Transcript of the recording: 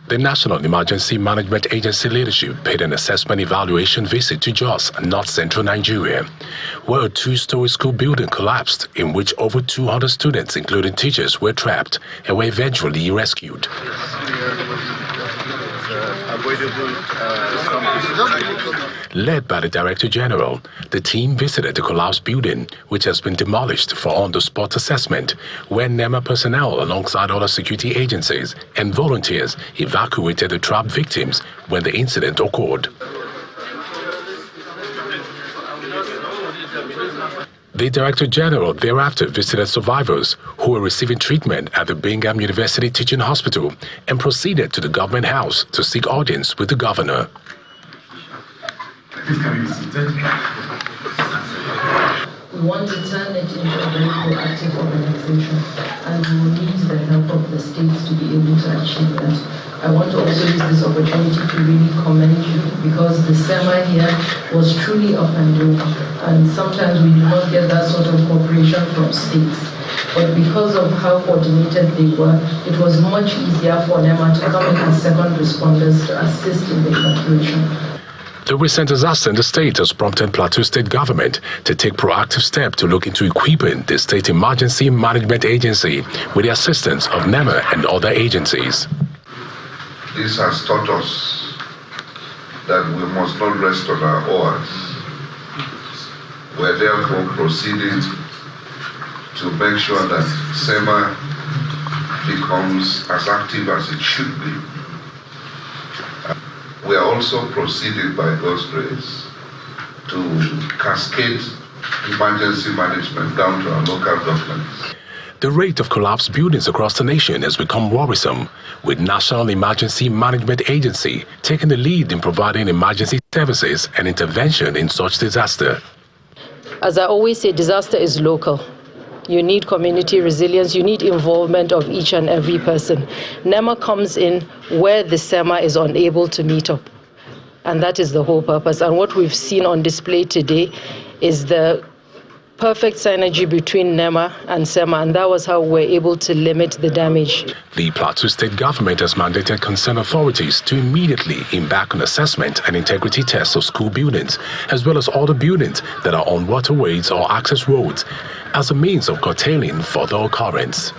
The National Emergency Management Agency leadership paid an assessment evaluation visit to Jos, North Central Nigeria, where a two-story school building collapsed in which over 200 students, including teachers, were trapped and were eventually rescued. Led by the Director General, the team visited the collapsed building, which has been demolished for on-the-spot assessment, where NEMA personnel, alongside other security agencies and volunteers, evacuated the trapped victims when the incident occurred. The Director General thereafter visited survivors who were receiving treatment at the Bingham University Teaching Hospital and proceeded to the government house to seek audience with the governor. We want to turn it into a very proactive organization, and we will need the help of the states to be able to achieve that. I want to also use this opportunity to really commend you, because the SEMA here was truly up and doing, and sometimes we do not get that sort of cooperation from states. But because of how coordinated they were, it was much easier for NEMA to come in as second responders to assist in the evacuation. The recent disaster in the state has prompted Plateau State government to take proactive steps to look into equipping the State Emergency Management Agency with the assistance of NEMA and other agencies. This has taught us that we must not rest on our oars. We're therefore proceeding to make sure that SEMA becomes as active as it should be. We are also proceeding, by God's grace, to cascade emergency management down to our local governments. The rate of collapsed buildings across the nation has become worrisome, with National Emergency Management Agency taking the lead in providing emergency services and intervention in such disaster. As I always say, disaster is local. You need community resilience, you need involvement of each and every person. NEMA comes in where the SEMA is unable to meet up. And that is the whole purpose. And what we've seen on display today is the perfect synergy between NEMA and SEMA, and that was how we're able to limit the damage. The Plateau State government has mandated concerned authorities to immediately embark on assessment and integrity tests of school buildings, as well as other buildings that are on waterways or access roads, as a means of curtailing further occurrence.